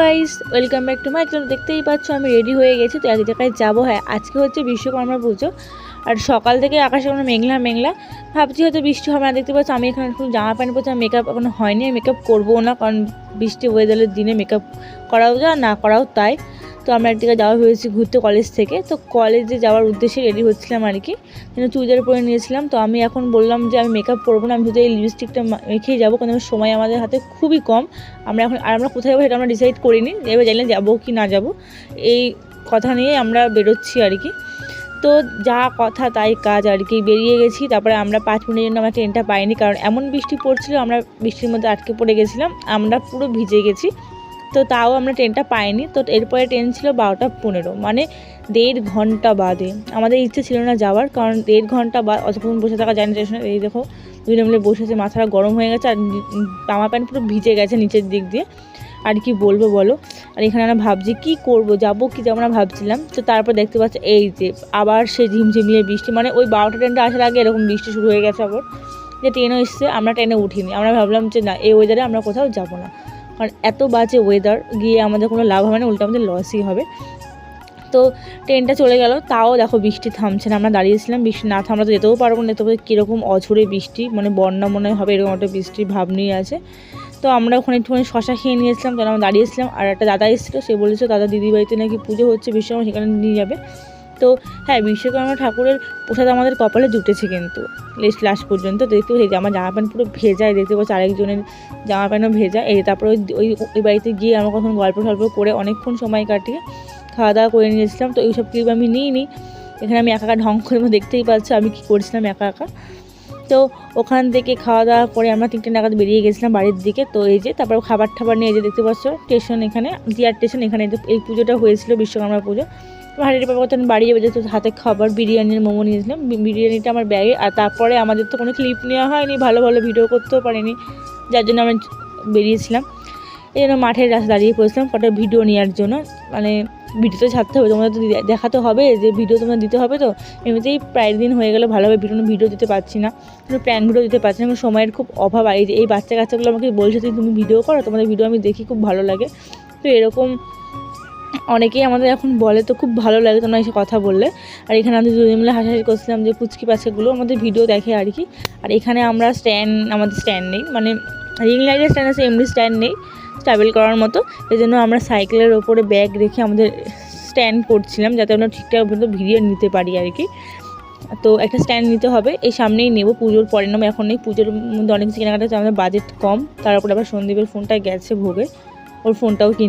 Guys, welcome back to my channel. দেখতেই পাচ্ছ আমি রেডি হয়ে গেছি, তো এক জায়গায় যাবো। হ্যাঁ, আজকে হচ্ছে বিশ্বকর্মা পুজো। আর সকাল থেকে আকাশে কোনো মেঘলা মেঘলা, ভাবছি হয়তো বৃষ্টি হবে না। দেখতে পাচ্ছ আমি এখানে একটু জামা প্যান্ট পরছি, মেকআপ এখনো হয়নি, মেকআপ করবো না, কারণ বৃষ্টি ওয়েদারের দিনে মেকআপ করাও যা না করাও তাই। তো আমরা একদিকে যাওয়া হয়েছি ঘুরতে কলেজ থেকে, তো কলেজে যাওয়ার উদ্দেশ্যে রেডি হচ্ছিলাম আর কি, কিন্তু চুড়িদার পরে নিয়েছিলাম। তো আমি এখন বললাম যে আমি মেকআপ করবো না, আমি শুধু এই লিপস্টিকটা মেখেই যাবো, কারণ সময় আমাদের হাতে খুবই কম। আমরা কোথায় যাবো সেটা আমরা ডিসাইড করিনি, এবার জানলে যাবো কি না যাবো, এই কথা নিয়ে আমরা বেরোচ্ছি আর কি। তো যা কথা তাই কাজ আর কি, বেরিয়ে গেছি। তারপরে আমরা 5 মিনিটের জন্য আমরা ট্রেনটা পাইনি, কারণ এমন বৃষ্টি পড়ছিল, আমরা বৃষ্টির মধ্যে আটকে পড়ে গেছিলাম, আমরা পুরো ভিজে গেছি। তো তাও আমরা ট্রেনটা পাইনি। তো এরপরে ট্রেন ছিল 12:15, মানে 1.5 ঘন্টা বাদে। আমাদের ইচ্ছে ছিল না যাওয়ার, কারণ 1.5 ঘন্টা বা অতক্ষণ বসে থাকা যায় না স্টেশনে। এই দেখো দুজনে মিলে বসেছে, মাথাটা গরম হয়ে গেছে, আর জামা প্যান্ট পুরো ভিজে গেছে নিচের দিক দিয়ে। আর কি বলবো বলো। আর এখানে আমরা ভাবছি কি করব, যাবো কি যাবো না ভাবছিলাম। তো তারপর দেখতে পাচ্ছি এই যে আবার সে ঝিমঝিমিয়ে বৃষ্টি, মানে ওই 12টা ট্রেনটা আসার আগে এরকম বৃষ্টি শুরু হয়ে গেছে। আবার যে ট্রেনও এসছে, আমরা ট্রেনে উঠিনি। আমরা ভাবলাম যে না, এই ওয়েদারে আমরা কোথাও যাবো না, কারণ এত বাজে ওয়েদার, গিয়ে আমাদের কোনো লাভ হবে না, উল্টো আমাদের লসই হবে। তো ট্রেনটা চলে গেল, তাও দেখো বৃষ্টি থামছে না। আমরা দাঁড়িয়েছিলাম, বৃষ্টি না থামলে তো যেতেও পারবো না। তবে কীরকম অঝোরে বৃষ্টি, মানে বন্যা মনে হবে, এরকম একটা বৃষ্টির ভাব নিয়ে আছে। তো আমরা ওখানে একটুখানি শশা খেয়ে নিয়েছিলাম, তখন আমরা দাঁড়িয়েছিলাম। আর একটা দাদা এসেছিলো, সে বলেছিল দাদা দিদির বাড়িতে নাকি পুজো হচ্ছে বিশ্বকর্মা, সেখানে নিয়ে যাবে। তো হ্যাঁ, বিশ্বকর্মা ঠাকুরের প্রসাদ আমাদের কপালে জুটেছে কিন্তু লাস্ট পর্যন্ত। দেখতে পাচ্ছি আমার জামা প্যান্ট পুরো ভেজায়, দেখতে পাচ্ছি আরেকজনের জামা প্যান্টও ভেজা। তারপরে ওই বাড়িতে গিয়ে আমরা কখন গল্প করে অনেকক্ষণ সময় কাটিয়ে খাওয়া দাওয়া করে নিয়েছিলাম। তো এইসব ক্লিপ আমি নিইনি, এখানে আমি একা ঢং করে দেখতেই পাচ্ছি আমি কী করছিলাম একা। তো ওখান থেকে খাওয়া দাওয়া করে আমরা 3টে নাগাদ বেরিয়ে গেছিলাম বাড়ির দিকে। তো এই যে তারপর খাবার নিয়ে যে দেখতে পাচ্ছ স্টেশন, এখানে জিআর স্টেশন, এখানে এই পুজোটা হয়েছিল বিশ্বকর্মা পুজো। হাঁড়ির পাপা কথা বাড়ি যাবে, যেহেতু হাতে খাবার বিরিয়ানির মোমো নিয়েছিলাম, বিরিয়ানিটা আমার ব্যাগে। আর তারপরে আমাদের তো কোনো ক্লিপ নেওয়া হয়নি, ভালো ভিডিও করতেও পারিনি, যার জন্য আমরা বেরিয়েছিলাম। এই জন্য মাঠের রাস্তা দাঁড়িয়ে পড়েছিলাম কটা ভিডিও নেওয়ার জন্য। মানে ভিডিও তো ছাড়তে হবে, তোমাদের তো দেখাতে হবে, যে ভিডিও তোমরা দিতে হবে। তো এমনিতেই প্রায় দিন হয়ে গেলে ভালোভাবে ভিডিও দিতে পারছি না, কিন্তু প্র্যাঙ্ক ভিডিও দিতে পারছি না, কিন্তু সময়ের খুব অভাব। আর এই বাচ্চা কাচ্চাগুলো আমাকে বলছে তুমি ভিডিও করো, তোমাদের ভিডিও আমি দেখি, খুব ভালো লাগে। তো এরকম অনেকেই আমাদের এখন বলে, তো খুব ভালো লাগে তোমরা এসে কথা বললে। আর এখানে আমাদের দুজন মিলে হাসাহাসি করছিলাম যে পুচকি বাচ্চাগুলো আমাদের ভিডিও দেখে আর কি। আর এখানে আমরা আমাদের স্ট্যান্ড নেই, মানে রিং লাইটের স্ট্যান্ড আছে, এমনি স্ট্যান্ড নেই ট্রাভেল করার মতো। এই জন্য আমরা সাইকেলের ওপরে ব্যাগ রেখে আমাদের স্ট্যান্ড করছিলাম, যাতে আমরা ঠিকঠাক পর্যন্ত ভিডিও নিতে পারি আর কি। তো একটা স্ট্যান্ড নিতে হবে, এই সামনেই নেবো, পুজোর পরে নেবো, এখন নেই। পুজোর মধ্যে অনেক কিছু কেনাকাটা আছে, আমাদের বাজেট কম। তার উপরে আবার সন্দীপের ফোনটা গেছে ভোগে, ওর ফোনটাও কিনতে